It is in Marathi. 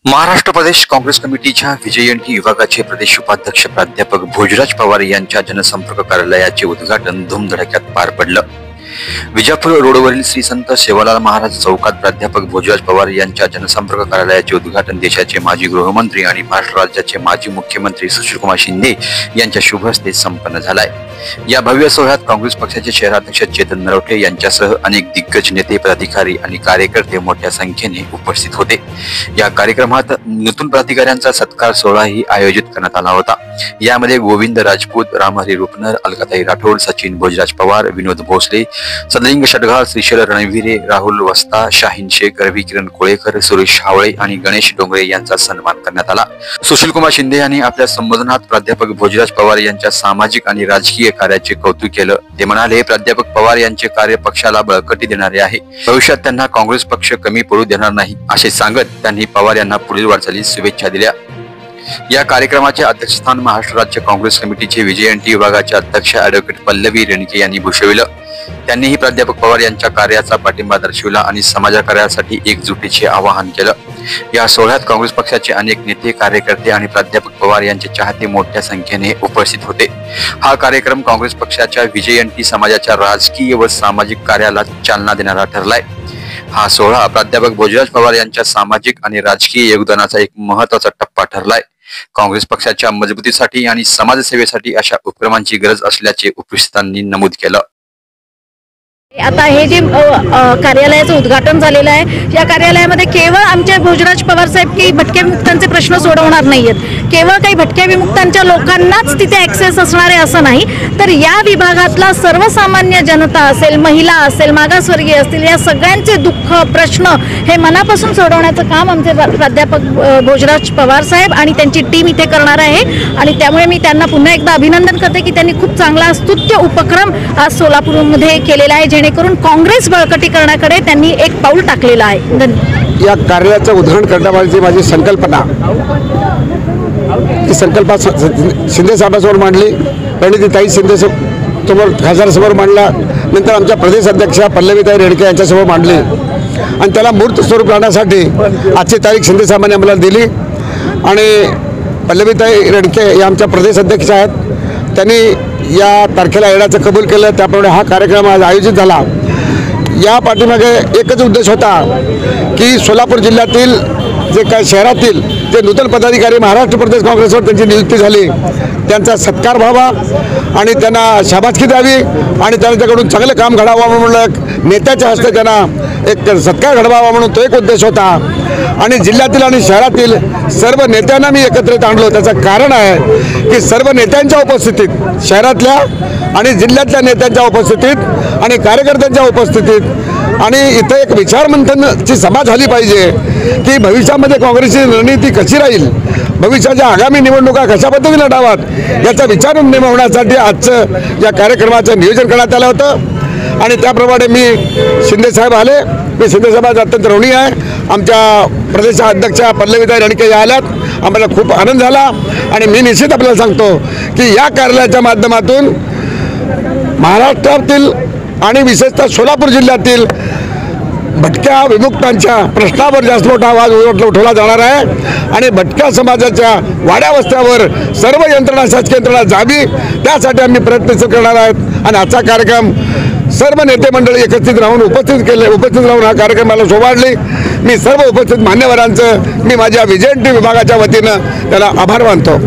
महाराष्ट्र प्रदेश काँग्रेस कमिटीच्या विजयंती विभागाचे प्रदेश उपाध्यक्ष प्राध्यापक भोजराज पवार यांच्या जनसंपर्क कार्यालयाचे उद्घाटन धूमधडाक्यात पार पडलं। विजापूर रोडवरील श्री संत सेवालाल महाराज चौकात प्राध्यापक भोजराज पवार यांच्या जनसंपर्क कार्यालयाचे उद्घाटन देशाचे माजी गृहमंत्री आणि महाराष्ट्र राज्याचे माजी मुख्यमंत्री सुशीलकुमार शिंदे यांच्या शुभ हस्ते संपन्न झालाय। या भव्य सोहळ्यात काँग्रेस पक्षाचे शहराध्यक्ष चेतन नरोटे यांच्यासह अनेक दिग्गज नेते, पदाधिकारी आणि कार्यकर्ते मोठ्या संख्येने उपस्थित होते। या कार्यक्रमात नूतन पदाधिकाऱ्यांचा सत्कार सोहळाही आयोजित करण्यात आला होता। यामध्ये गोविंद राजपूत, रामहरी रुपनर, अलकाताई राठोड, सचिन भोजराज पवार, विनोद भोसले, सदलिंग षटघाळ, श्रीशैल रणविरे, राहुल वस्ता, शाहीन शेख, रवी किरण कोळेकर, सुरेश हावळे आणि गणेश डोंगरे यांचा सन्मान करण्यात आला। सुशीलकुमार शिंदे यांनी आपल्या संबोधनात प्राध्यापक भोजराज पवार यांच्या सामाजिक आणि राजकीय कार्याचे कौतुक केलं। ते म्हणाले, प्राध्यापक पवार यांचे कार्य पक्षाला बळकटी देणारे आहे। भविष्यात त्यांना काँग्रेस पक्ष कमी पडू देणार नाही असे सांगत त्यांनी पवार यांना पुढील वाटचालीस शुभेच्छा दिल्या। या कार्यक्रमाचे अध्यक्षस्थान महाराष्ट्र राज्य काँग्रेस कमिटीचे विजयंती विभागाचे अध्यक्ष ॲडव्होकेट पल्लवी रेणके यांनी भूषविलं। त्यांनीही प्राध्यापक पवार यांच्या कार्याचा पाठिंबा दर्शविला आणि समाजकार्यासाठी एकजुटीचे आवाहन केलं। या सोहळ्यात काँग्रेस पक्षाचे अनेक नेते, कार्यकर्ते आणि प्राध्यापक पवार यांचे चाहते मोठ्या संख्येने उपस्थित होते। हा कार्यक्रम काँग्रेस पक्षाच्या विजयंती समाजाच्या राजकीय व सामाजिक कार्याला चालना देणारा ठरलाय। हा सोहळा प्राध्यापक भोजराज पवार यांच्या सामाजिक आणि राजकीय योगदानाचा एक महत्त्वाचा टप्पा ठरलाय। काँग्रेस पक्षाच्या मजबूतीसाठी आणि समाजसेवेसाठी अशा उपक्रमांची गरज असल्याचे उपस्थितांनी नमूद केलं। आता हे जे कार्यालयाचं उद्घाटन झालेलं आहे, या कार्यालयामध्ये केवळ आमचे भोजराज पवार साहेब काही भटक्या विमुक्तांचे प्रश्न सोडवणार नाहीयेत, केवळ काही भटक्या विमुक्तांच्या लोकांनाच तिथे ऍक्सेस असणार आहे असं नाही, तर या विभागातला सर्वसामान्य जनता असेल, महिला असेल, मागासवर्गीय असतील, या सगळ्यांचे दुःख, प्रश्न हे मनापासून सोडवण्याचं काम आमचे प्राध्यापक भोजराज पवार साहेब आणि त्यांची टीम इथे करणार आहे। आणि त्यामुळे मी त्यांना पुन्हा एकदा अभिनंदन करते की त्यांनी खूप चांगला स्तुत्य उपक्रम आज सोलापूरमध्ये केलेला आहे, जेणेकरून काँग्रेस बळकटीकरणाकडे त्यांनी एक पाऊल टाकलेलं आहे। धन्यवाद। या कार्याचं उद्घाटन करण्याची माझी संकल्पना शिंदे साहेबांसमोर मांडली, प्रणितीताई शिंदे समोर, खासदारांसमोर मांडला, नंतर आमच्या प्रदेश अध्यक्षा पल्लवीताई रेणके यांच्यासमोर मांडली आणि त्याला मूर्त स्वरूप आणण्यासाठी आजची तारीख शिंदे साहेबांनी आम्हाला दिली। आणि पल्लवीताई रेणके या आमच्या प्रदेश अध्यक्ष आहेत, त्यांनी या तारखेला येण्याचं कबूल केलं, त्याप्रमाणे हा कार्यक्रम आज आयोजित झाला। या पाठीमागे एकच उद्देश होता की सोलापूर जिल्ह्यातील जे काही शहरातील जे नूतन पदाधिकारी महाराष्ट्र प्रदेश काँग्रेसवर त्यांची नियुक्ती झाली त्यांचा सत्कार व्हावा आणि त्यांना शाबासकी द्यावी आणि त्यांच्याकडून चांगलं काम घडावं म्हणून नेत्याच्या हस्ते त्यांना एक सत्कार घडवावा म्हणून तो एक उद्देश होता। आणि जिल्ह्यातील आणि शहरातील सर्व नेत्यांना मी एकत्रित आणलो, त्याचं कारण आहे की सर्व नेत्यांच्या उपस्थितीत, शहरातल्या आणि जिल्ह्यातल्या नेत्यांच्या उपस्थितीत आणि कार्यकर्त्यांच्या उपस्थितीत आणि इथं एक विचारमंथनाची सभा झाली पाहिजे की भविष्यामध्ये काँग्रेसची रणनीती कशी राहील, भविष्याच्या आगामी निवडणुका कशा पद्धतीने लढाव्यात याचा विचार होण्यासाठी आजचं या कार्यक्रमाचं नियोजन करण्यात आलं होतं। आणि त्याप्रमाणे मी शिंदेसाहेब आले, मी शिंदेसाहेबांचा अत्यंत ऋणी आहे। आमच्या प्रदेशाध्यक्षा पल्लवीताई रेणके या आल्यात, आम्हाला खूप आनंद झाला आणि मी निश्चित आपल्याला सांगतो की या कार्यालयाच्या माध्यमातून महाराष्ट्रातील आणि विशेषतः सोलापूर जिल्ह्यातील भटक्या विमुक्तांच्या प्रश्नावर जास्त मोठा आवाज उठवला जाणार आहे आणि भटक्या समाजाच्या वाड्या वस्त्यावर सर्व यंत्रणा, शासकीय यंत्रणा जावी त्यासाठी आम्ही प्रयत्न करणार आहोत। आणि आजचा कार्यक्रम सर्व नेते मंडळी एकत्रित राहून उपस्थित राहून हा कार्यक्रमाला शोभाडली। मी सर्व उपस्थित मान्यवरांचं मी माझ्या विजयंती विभागाच्या वतीनं त्याला आभार मानतो।